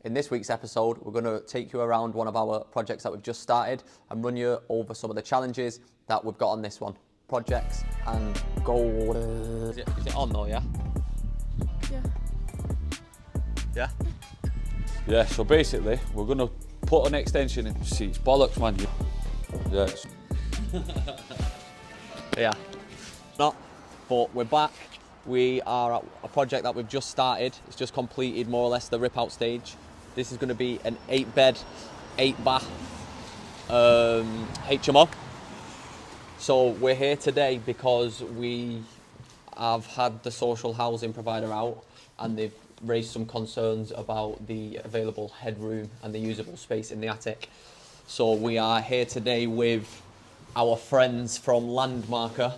In this week's episode, we're going to take you around one of our projects that we've just started and run you over some of the challenges that we've got on this one. Projects and goals. Is it on though, yeah? Yeah. Yeah? Yeah, so basically, we're going to put an extension in. See, it's bollocks, man. Yeah. Yeah. Not, but we're back. We are at a project that we've just started. It's just completed more or less the rip out stage. This is going to be an 8-bed, 8-bath HMO. So we're here today because we have had the social housing provider out and they've raised some concerns about the available headroom and the usable space in the attic. So we are here today with our friends from Landmarker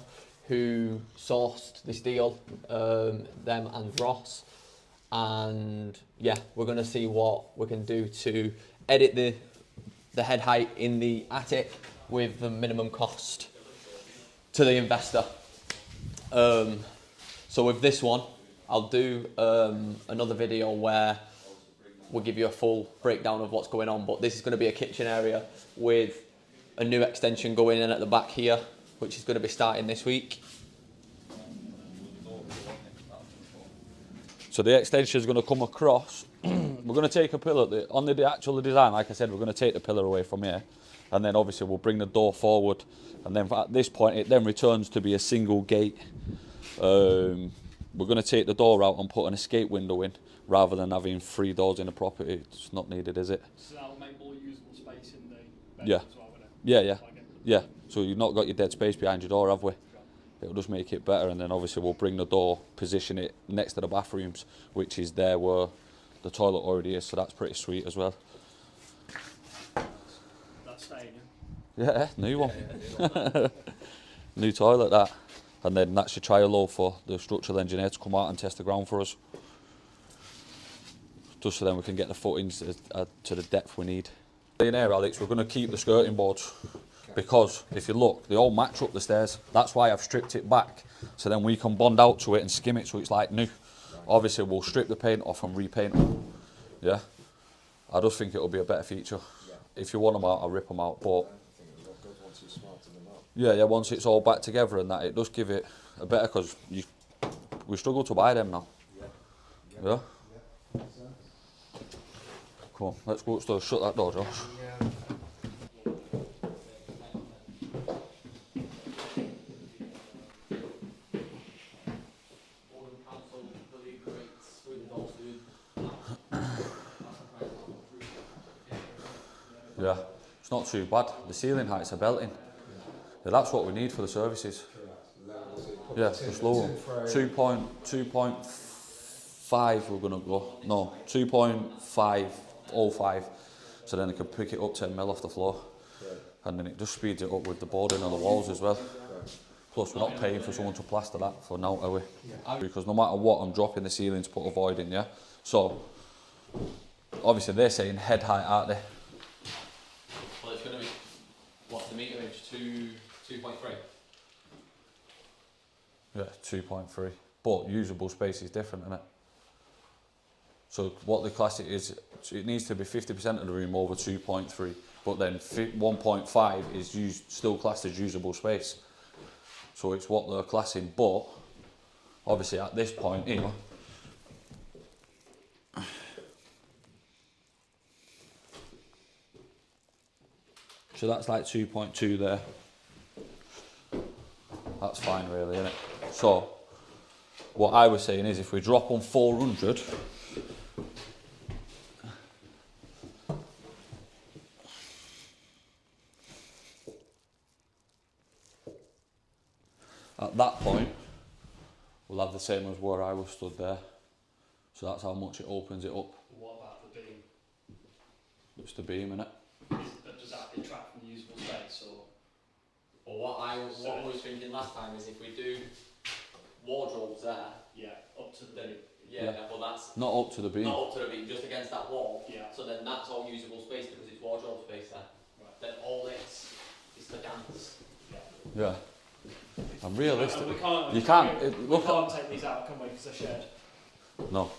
who sourced this deal, them and Ross. And yeah, we're going to see what we can do to edit the head height in the attic with the minimum cost to the investor. So with this one, I'll do another video where we'll give you a full breakdown of what's going on, but this is going to be a kitchen area with a new extension going in at the back here, which is going to be starting this week. So the extension is going to come across. We're going to take a pillar, on the actual design, like I said, we're going to take the pillar away from here. And then obviously we'll bring the door forward. And then at this point, it then returns to be a single gate. We're going to take the door out and put an escape window in, rather than having 3 doors in the property. It's not needed, is it? So that'll make more usable space in the bedroom Yeah. as well, won't it? Yeah. Yeah. So you've not got your dead space behind your door, have we? It'll just make it better, and then obviously we'll bring the door, position it next to the bathrooms, which is there where the toilet already is, so that's pretty sweet as well. That's staying, Yeah, new one. New toilet, that. And then that's your trial load for the structural engineer to come out and test the ground for us. Just so then we can get the footings to the depth we need. In here, Alex, we're going to keep the skirting boards. Because if you look, they all match up the stairs. That's why I've stripped it back. So then we can bond out to it and skim it so it's like new. Obviously, we'll strip the paint off and repaint them. Yeah. I just think it'll be a better feature. If you want them out, I'll rip them out. But yeah, once it's all back together and that, it does give it a better, because we struggle to buy them now. Yeah. Come on, let's go upstairs. Shut that door, Josh. Yeah, it's not too bad. The ceiling heights are belting. Yeah, that's what we need for the services. Yeah, just lower. 2.5 we're going to go. No, 2.505. So then it can pick it up 10 mil off the floor. And then it just speeds it up with the boarding on the walls as well. Plus, we're not paying for someone to plaster that for now, are we? Because no matter what, I'm dropping the ceiling to put a void in, yeah? So, obviously they're saying head height, aren't they? Well, it's going to be, what's the meterage? 2.3? Yeah, 2.3. But usable space is different, isn't it? So what the class it is, it needs to be 50% of the room over 2.3, but then 1.5 is still classed as usable space. So it's what they're classing, but obviously at this point here, so that's like 2.2 there. That's fine really, isn't it? So what I was saying is, if we drop on 400, at that point we'll have the same as where I was stood there. So that's how much it opens it up. What about the beam? It's the beam, innit? Does that detract from the usable space, or? Well, what I was thinking last time is if we do wardrobes there, Yeah, up to the beam. well that's Not up to the beam. not up to the beam, just against that wall. Yeah. So then that's all usable space because it's wardrobe space there. Right. Then all this is the dance. Yeah. And realistic. We can't, You can't. we can't take these out, can we? Because they're shared. No.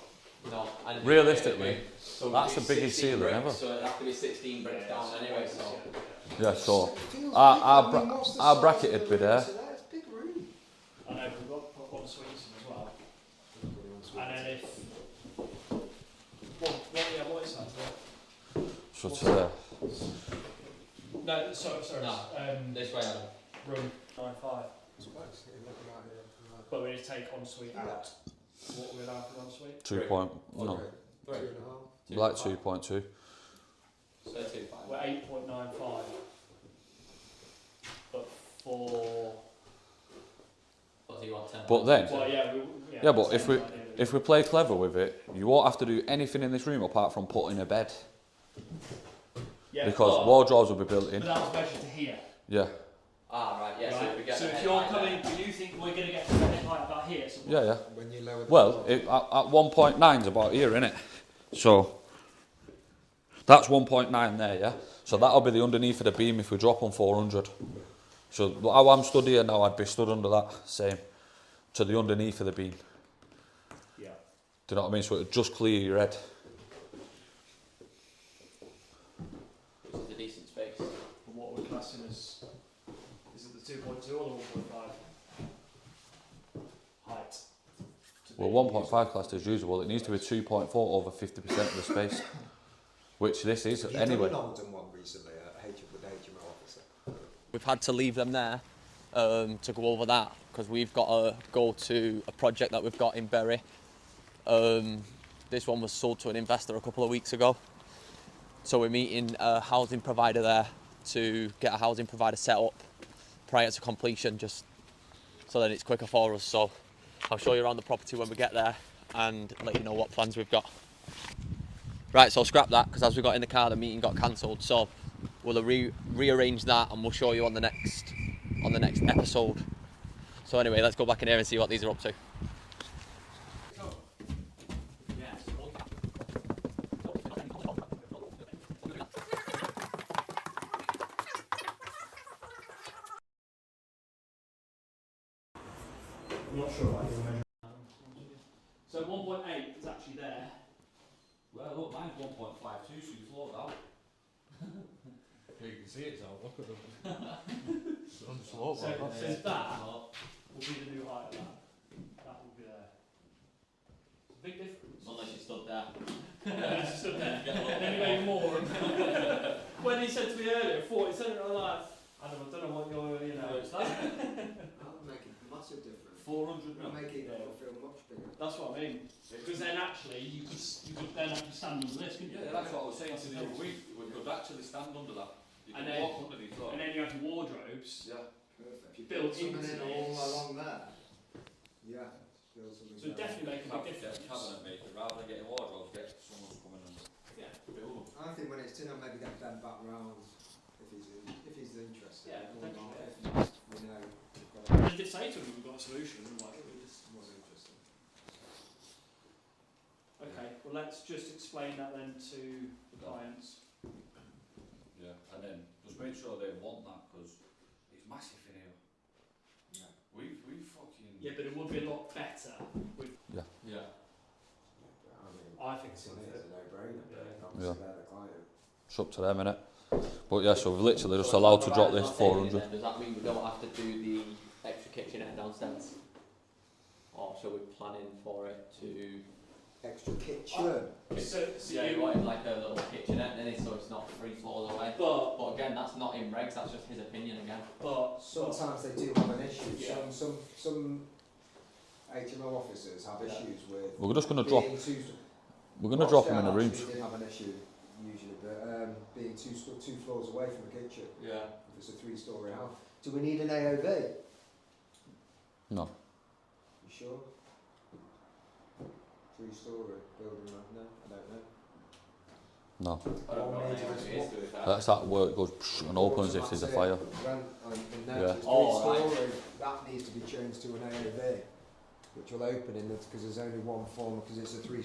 No. And Realistically, so that's do the biggest 16 ceiling bricks, ever. So it'd have to be 16 bricks down anyway. So. Yeah, so It feels our, big. our, I bra- mean, what's the our size bracket of would the be room there. to that? It's a big room. I know we've got put one suite in as well. And then if what is that? So to there. No, sorry. No. This way, Adam. Room 95. It's quite looking at it. But we need to take ensuite out. What are we allowed for ensuite? 2 point, no, Okay. 2.5. like 2.2. So 2.5. We're 8.95. But for What do you want? 10? But then, well, yeah, but if 10 we ideally. if we play clever with it, you won't have to do anything in this room apart from putting a bed, Yeah, because but- wardrobes will be built But in. that was measured to here. Yeah, Ah, right. Yeah. So if we get So the if head you're height coming, there. do you think we're going to get to the head height about here? yeah, yeah. When you lower the Well, floor. at 1.9 is about here, innit? So that's 1.9 there, yeah. So that'll be the underneath of the beam if we drop on 400. So how I'm stood here now, I'd be stood under that same to the underneath of the beam. Yeah. Do you know what I mean? So it'll just clear your head. Which is a decent space. And what we're classing as, is it the 2.2 or the 1.5 height? To Well, be 1.5 classed as usable. It needs to be 2.4 over 50% of the space, which this is Have you anyway. done an Oldham one recently with the HMO officer? We've had to leave them there to go over that because we've got to go to a project that we've got in Bury. This one was sold to an investor a couple of weeks ago. So we're meeting a housing provider there to get a housing provider set up prior to completion, just so that it's quicker for us. So I'll show you around the property when we get there and let you know what plans we've got. Right, so scrap that because as we got in the car, the meeting got cancelled. So we'll rearrange that and we'll show you on the next episode. So anyway, let's go back in here and see what these are up to. I'm not sure about your measurement. So 1.8 is actually there. Well, look, mine's 1.52, so you float out. Yeah, you can see it's out. Look at them. It's on the So, slope. so that will be the new height of that. That will be there. It's a big difference. Unless you stood there. Yeah, it's stood there. And then he made more. When he said to me earlier, 40 centimetres, I was like, I don't know what you're, it's that. That'll make a massive difference. 400 It'll make it Yeah. feel much bigger. That's what I mean. Because then actually, you could then actually stand under this, couldn't you? Yeah, that's what I was saying to the other week. We could actually stand under that. You And can then- walk underneath that. And then you have your wardrobes. Yeah. Perfect. You Built build something into in all this. along there. Yeah. Build something So it there. definitely make a big difference. Cabinet maker, rather than getting wardrobes, get someone to come in and Yeah. build them. I think when it's dinner, maybe then bend back round if he's interested. Yeah, Or not, potentially, if not, we know we've got I did say to him we've got a solution. I'm like, we just more interesting. okay. Well, let's just explain that then to the clients. Yeah, and then just make sure they want that because it's massive in here. Yeah. We fucking. Yeah, but it would be a lot better with. Yeah. I think it's It's a a no-brainer. Yeah. Obviously, they're the client. It's up to them, innit? But yeah, so we've literally just allowed to drop this 400. Does that mean we don't have to do the extra kitchenette downstairs? Or shall we plan in for it to... Extra kitchen. So Yeah, you wanted like a little kitchenette in it so it's not 3 floors away. But But again, that's not in regs, that's just his opinion again. Sometimes they do have an issue. Yeah. Some HMO officers have issues with. We're just gonna drop. being too- We're gonna drop them in the Rochdale rooms. actually did have an issue usually, but being two floors away from the kitchen. Yeah. If it's a 3-story house. Do we need an AOV? No. You sure? 3-story building, no? I don't know. No. I don't know Or what maybe anyone just is, to be fair. That's that where it goes psh and opens if there's a fire. Yeah. Oh, right. 3-story, that needs to be changed to an AOV, which will open in because there's only one form because it's a 3.